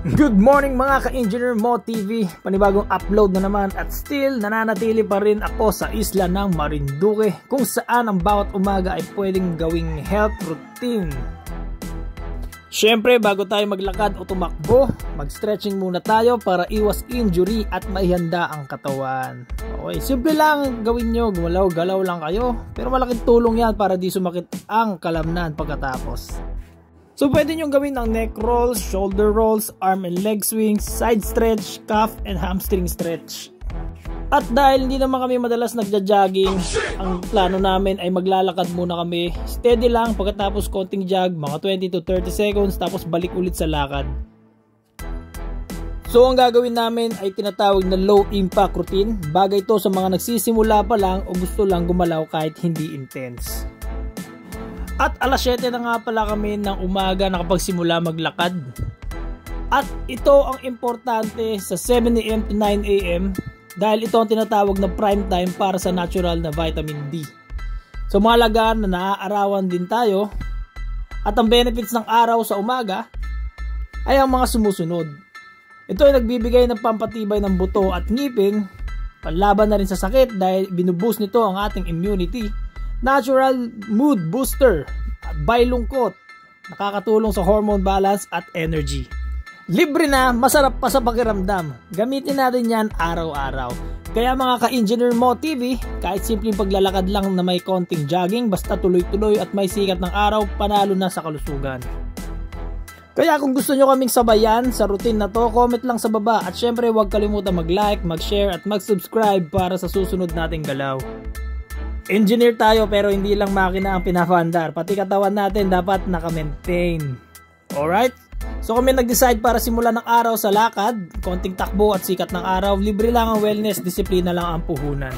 Good morning mga ka-Engineer Mo TV, panibagong upload na naman at still nananatili pa rin ako sa isla ng Marinduque kung saan ang bawat umaga ay pwedeng gawing health routine. Syempre bago tayo maglakad o tumakbo, mag-stretching muna tayo para iwas injury at maihanda ang katawan. Okay, simple lang gawin nyo, gumalaw-galaw lang kayo pero malaking tulong yan para di sumakit ang kalamnan pagkatapos. So pwede nyo gawin ang neck rolls, shoulder rolls, arm and leg swings, side stretch, calf and hamstring stretch. At dahil hindi naman kami madalas nagja-jogging, ang plano namin ay maglalakad muna kami. Steady lang, pagkatapos konting jog, mga 20 to 30 seconds, tapos balik ulit sa lakad. So ang gagawin namin ay tinatawag na low impact routine. Bagay ito sa mga nagsisimula pa lang o gusto lang gumalaw kahit hindi intense. At alas 7 na nga pala kami ng umaga nakapagsimula maglakad. At ito ang importante sa 7 AM to 9 AM dahil ito ang tinatawag na prime time para sa natural na vitamin D. So mga lagaan na naaarawan din tayo. At ang benefits ng araw sa umaga ay ang mga sumusunod. Ito ay nagbibigay ng pampatibay ng buto at ngipin, panlaban na rin sa sakit dahil binuboost nito ang ating immunity. Natural mood booster at baylungkot, nakakatulong sa hormone balance at energy. Libre na, masarap pa sa pakiramdam. Gamitin natin yan araw-araw. Kaya mga ka-Engineer Mo TV, kahit simpleng paglalakad lang na may konting jogging, basta tuloy-tuloy at may sikat ng araw, panalo na sa kalusugan. Kaya kung gusto nyo kaming sabayan sa routine na to, comment lang sa baba. At syempre huwag kalimutan mag-like, mag-share at mag-subscribe para sa susunod nating galaw. Engineer tayo pero hindi lang makina ang pinapandar, pati katawan natin dapat naka-maintain. Alright? So kami nag-decide para simulan ng araw sa lakad, konting takbo at sikat ng araw, libre lang ang wellness, disiplina lang ang puhunan.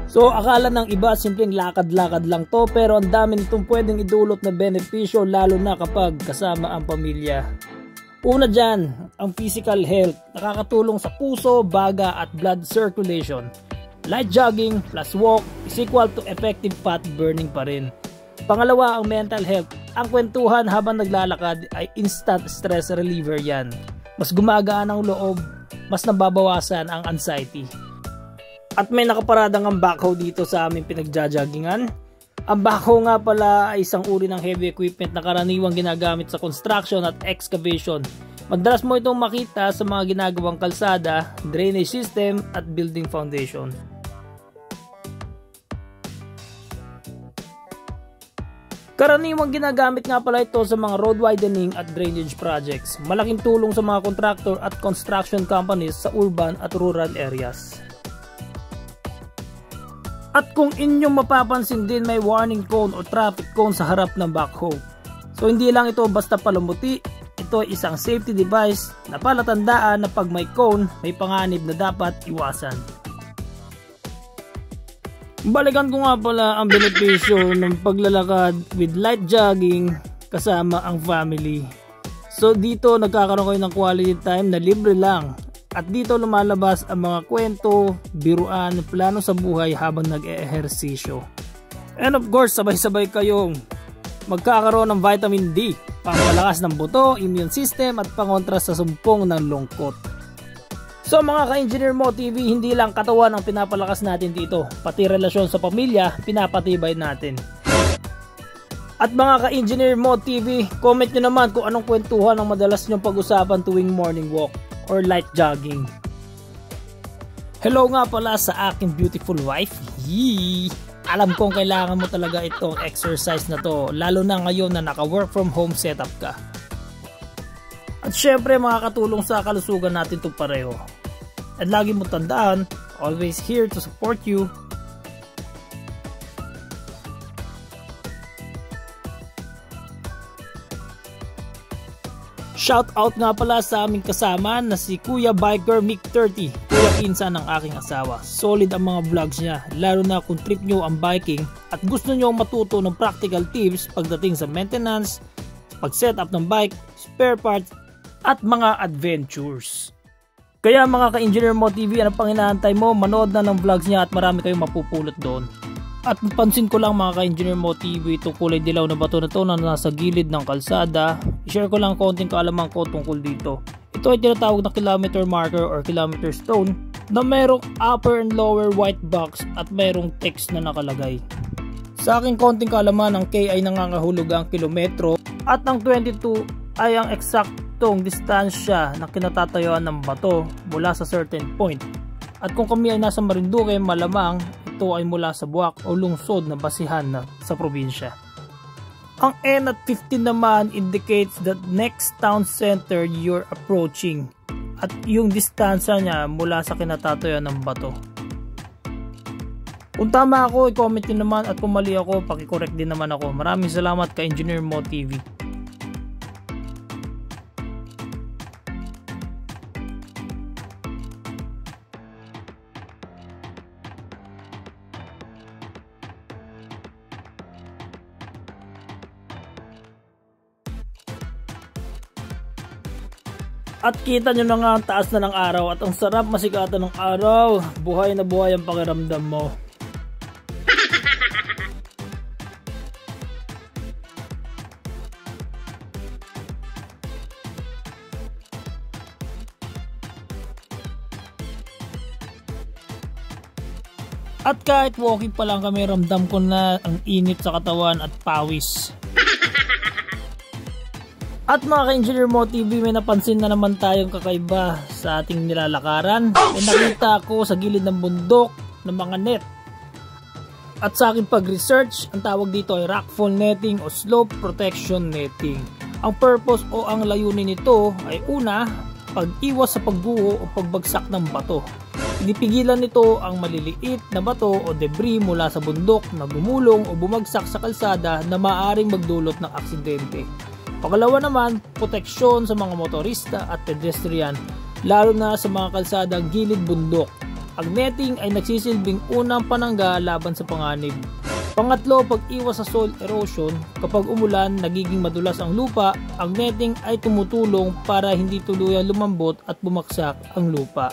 So akala ng iba simpleng lakad-lakad lang to pero ang dami nitong pwedeng idulot na benepisyo lalo na kapag kasama ang pamilya. Una dyan, ang physical health, nakakatulong sa puso, baga at blood circulation. Light jogging plus walk is equal to effective fat burning pa rin. Pangalawa, ang mental health. Ang kwentuhan habang naglalakad ay instant stress reliever yan. Mas gumagaan ang loob, mas nababawasan ang anxiety. At may nakaparadang ang backhoe dito sa aming pinagja-joggingan. Ang backhoe nga pala ay isang uri ng heavy equipment na karaniwang ginagamit sa construction at excavation. Madalas mo itong makita sa mga ginagawang kalsada, drainage system at building foundation. Karaniwang ginagamit nga pala ito sa mga road widening at drainage projects. Malaking tulong sa mga contractor at construction companies sa urban at rural areas. At kung inyong mapapansin din may warning cone o traffic cone sa harap ng backhoe. So hindi lang ito basta palamuti, ito ay isang safety device na palatandaan na pag may cone, may panganib na dapat iwasan. Balikan ko nga pala ang benepisyo ng paglalakad with light jogging kasama ang family. So dito nagkakaroon kayo ng quality time na libre lang. At dito lumalabas ang mga kwento, biruan, plano sa buhay habang nag-eehersisyo. And of course, sabay-sabay kayong magkakaroon ng vitamin D, pampalakas ng buto, immune system at pangontra sa sumpong ng lungkot. So mga ka-Engineer Mo TV, hindi lang katawan ang pinapalakas natin dito, pati relasyon sa pamilya, pinapatibay natin. At mga ka-Engineer Mo TV, comment nyo naman kung anong kwentuhan ang madalas nyong pag-usapan tuwing morning walk or light jogging. Hello nga pala sa aking beautiful wife. Yee! Alam kong kailangan mo talaga itong exercise na to, lalo na ngayon na naka-work from home setup ka. At syempre makakatulong sa kalusugan natin itong pareho. At lagi mo tandaan, always here to support you. Shout out nga pala sa aming kasama na si Kuya Biker Mick 30, kuya pinsan ng aking asawa. Solid ang mga vlogs niya, lalo na kung trip nyo ang biking at gusto nyo matuto ng practical tips pagdating sa maintenance, pag-setup ng bike, spare parts, at mga adventures. Kaya mga ka-Engineer Mo TV, ano pang inaantay mo? Manood na ng vlogs niya at marami kayong mapupulot doon. At napansin ko lang mga ka-Engineer Mo TV, itong kulay dilaw na bato na to na nasa gilid ng kalsada. I-share ko lang konting kaalaman ko tungkol dito. Ito ay tinatawag na kilometer marker or kilometer stone na merong upper and lower white box at merong text na nakalagay. Sa aking konting kaalaman, ang K ay nangangahulog ang kilometro at ang 22 ay ang eksaktong distansya na kinatatayuan ng bato mula sa certain point. At kung kami ay nasa Marinduque, malamang ito ay mula sa Buwak o lungsod na basihan na sa probinsya. Ang N at 15 naman indicates the next town center you're approaching at yung distansya niya mula sa kinatatayuan ng bato. Kung tama ako, i-comment nyo naman, at kung mali ako, paki-correct din naman ako. Maraming salamat ka Engineer Mo TV. At kita nyo na nga ang taas na ng araw at ang sarap masikatan ng araw. Buhay na buhay ang pakiramdam mo. At kahit walking pa lang kami, ramdam ko na ang init sa katawan at pawis. At mga ka-Engineer Mo TV, may napansin na naman tayong kakaiba sa ating nilalakaran. May nakita ako sa gilid ng bundok ng mga net. At sa aking pag-research, ang tawag dito ay rockfall netting o slope protection netting. Ang purpose o ang layunin nito ay una, pag-iwas sa pagguho o pagbagsak ng bato. Pinipigilan nito ang maliliit na bato o debris mula sa bundok na gumulong o bumagsak sa kalsada na maaaring magdulot ng aksidente. Pangalawa naman, proteksyon sa mga motorista at pedestrian, lalo na sa mga kalsadang gilid bundok. Ang netting ay nagsisilbing unang panangga laban sa panganib. Pangatlo, pag-iwas sa soil erosion. Kapag umulan, nagiging madulas ang lupa, ang netting ay tumutulong para hindi tuluyang lumambot at bumaksak ang lupa.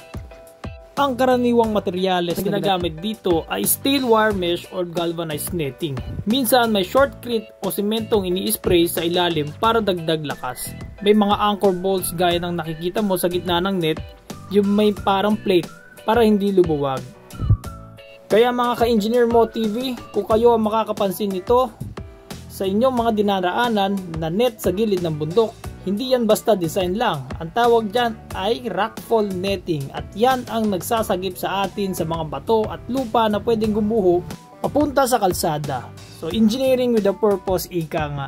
Ang karaniwang materyales na ginagamit dito ay steel wire mesh or galvanized netting. Minsan may shortcrete o sementong ini-spray sa ilalim para dagdag lakas. May mga anchor bolts gaya ng nakikita mo sa gitna ng net, yung may parang plate para hindi lumuwag. Kaya mga ka-Engineer Mo TV, kung kayo ang makakapansin nito sa inyong mga dinaraanan na net sa gilid ng bundok, hindi yan basta design lang. Ang tawag dyan ay rockfall netting at yan ang nagsasagip sa atin sa mga bato at lupa na pwedeng gumuho papunta sa kalsada. So engineering with a purpose, ika nga.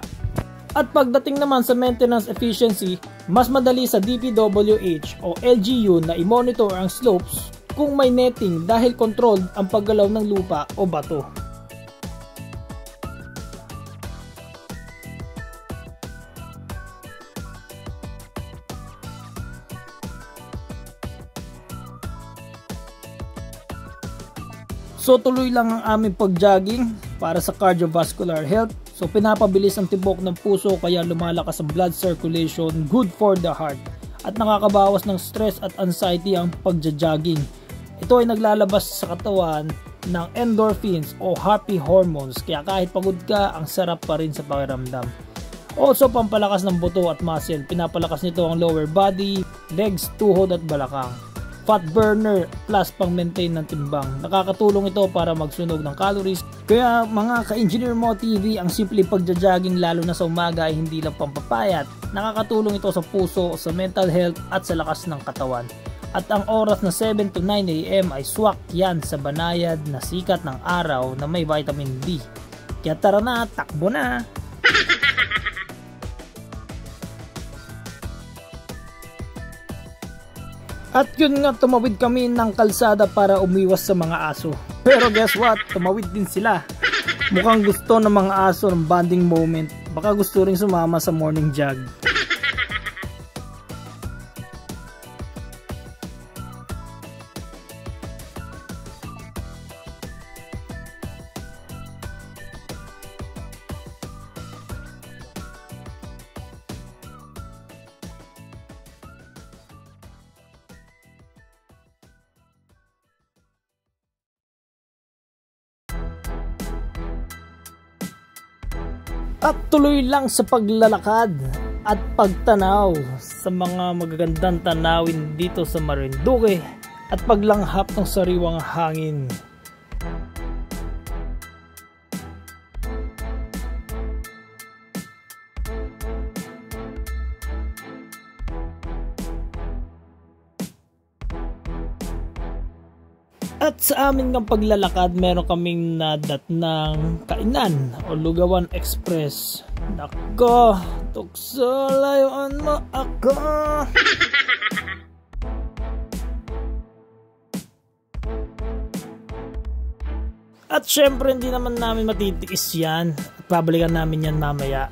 At pagdating naman sa maintenance efficiency, mas madali sa DPWH o LGU na i-monitor ang slopes kung may netting dahil controlled ang paggalaw ng lupa o bato. So tuloy lang ang aming pag-jogging para sa cardiovascular health. So pinapabilis ang tibok ng puso kaya lumalakas ang blood circulation, good for the heart. At nakakabawas ng stress at anxiety ang pagja-jogging. Ito ay naglalabas sa katawan ng endorphins o happy hormones kaya kahit pagod ka, ang sarap pa rin sa pakiramdam. Also pampalakas ng buto at muscle. Pinapalakas nito ang lower body, legs, tuhod at balakang. Fat burner plus pang maintain ng timbang. Nakakatulong ito para magsunog ng calories. Kaya mga ka-Engineer Mo TV, ang simpleng pagja-jogging lalo na sa umaga ay hindi lang pampapayat. Nakakatulong ito sa puso, sa mental health at sa lakas ng katawan. At ang oras na 7 to 9 AM ay swak yan sa banayad na sikat ng araw na may vitamin D. Kaya tara na, takbo na! At yun nga, tumawid kami ng kalsada para umiwas sa mga aso. Pero guess what? Tumawid din sila. Mukhang gusto ng mga aso ng bonding moment. Baka gusto ring sumama sa morning jog. At tuloy lang sa paglalakad at pagtanaw sa mga magagandang tanawin dito sa Marinduque at paglanghap ng sariwang hangin. At sa amin ng paglalakad, meron kaming nadat ng kainan o Lugawan Express. Nako, tukso, layuan mo ako. At syempre hindi naman namin matitiis yan. At babalikan namin yan mamaya.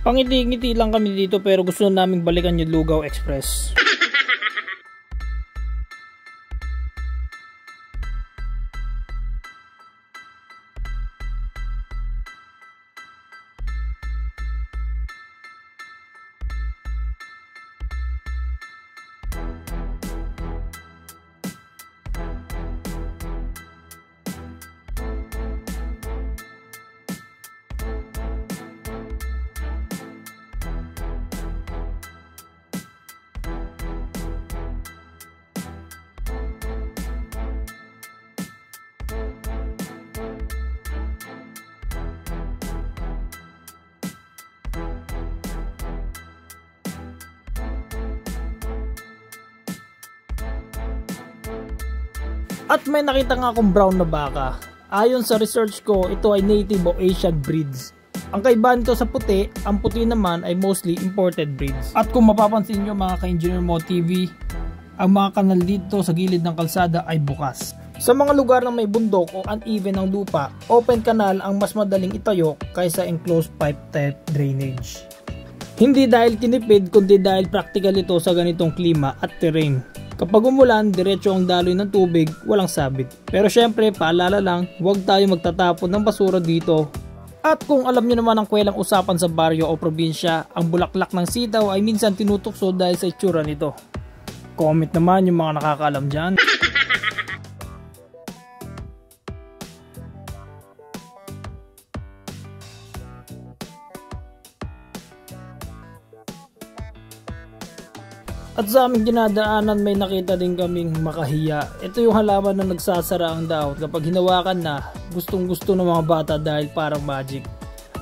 Pangiti-ngiti lang kami dito pero gusto naming balikan yung Lugaw Express. At may nakita nga akong brown na baka. Ayon sa research ko, ito ay native o Asian breeds. Ang kaibahan nito sa puti, ang puti naman ay mostly imported breeds. At kung mapapansin nyo mga ka-Engineer Mo TV, ang mga kanal dito sa gilid ng kalsada ay bukas. Sa mga lugar na may bundok o uneven ang lupa, open canal ang mas madaling itayo kaysa enclosed pipe type drainage. Hindi dahil tinipid kundi dahil practical ito sa ganitong klima at terrain. Kapag umulan, diretso ang daloy ng tubig, walang sabit. Pero syempre, paalala lang, huwag tayo magtatapon ng basura dito. At kung alam nyo naman ang kwelang usapan sa baryo o probinsya, ang bulaklak ng sitaw ay minsan tinutukso dahil sa itsura nito. Comment naman yung mga nakakaalam dyan. At sa aming dinadaanan may nakita din kaming makahiya. Ito yung halaman na nagsasara ang dahon kapag hinawakan na, gustong gusto ng mga bata dahil parang magic.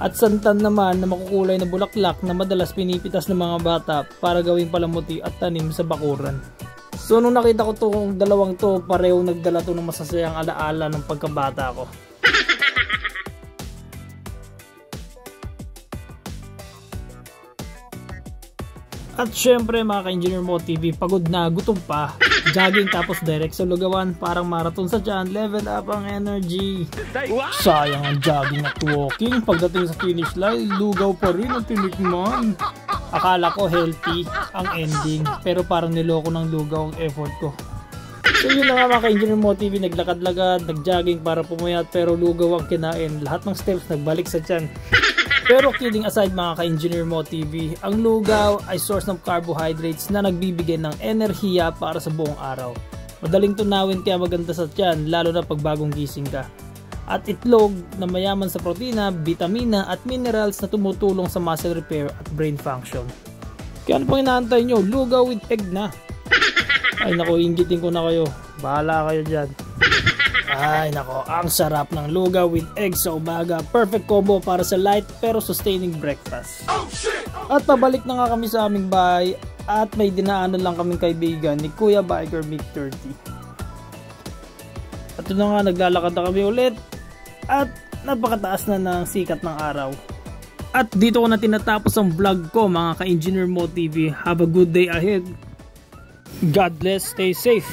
At santan naman na makukulay na bulaklak na madalas pinipitas ng mga bata para gawing palamuti at tanim sa bakuran. So nung nakita ko itong dalawang to, pareho nagdala to ng masasayang alaala ng pagkabata ko. At syempre mga ka-Engineer Mo TV, pagod na, gutom pa, jogging tapos direct sa Lugawan, parang marathon sa tiyan, level up ang energy. Sayang ang jogging at walking, pagdating sa finish line, lugaw pa rin ang tinikman. Akala ko healthy ang ending, pero parang niloko ng lugaw ang effort ko. So yun na nga mga ka-Engineer Mo TV, naglakad-lakad, nagjogging para pumayat, pero lugaw ang kinain, lahat ng steps nagbalik sa tiyan. Pero kidding aside mga ka-Engineer Mo TV, ang lugaw ay source ng carbohydrates na nagbibigay ng enerhiya para sa buong araw. Madaling tunawin kaya maganda sa tiyan, lalo na pag bagong gising ka. At itlog na mayaman sa protina, vitamina at minerals na tumutulong sa muscle repair at brain function. Kaya ano pang inaantay nyo? Lugaw with egg na! Ay nako, inggitin ko na kayo. Bahala kayo dyan. Ay nako, ang sarap ng lugaw with egg sa umaga. Perfect combo para sa light pero sustaining breakfast. At pabalik na nga kami sa aming bahay at may dinaanan lang kaming kaibigan ni Kuya Biker Mic 30. At ito na nga, naglalakad na kami ulit at napakataas na ng sikat ng araw. At dito ko na tinatapos ang vlog ko mga ka-Engineer Mo TV. Have a good day ahead. God bless, stay safe.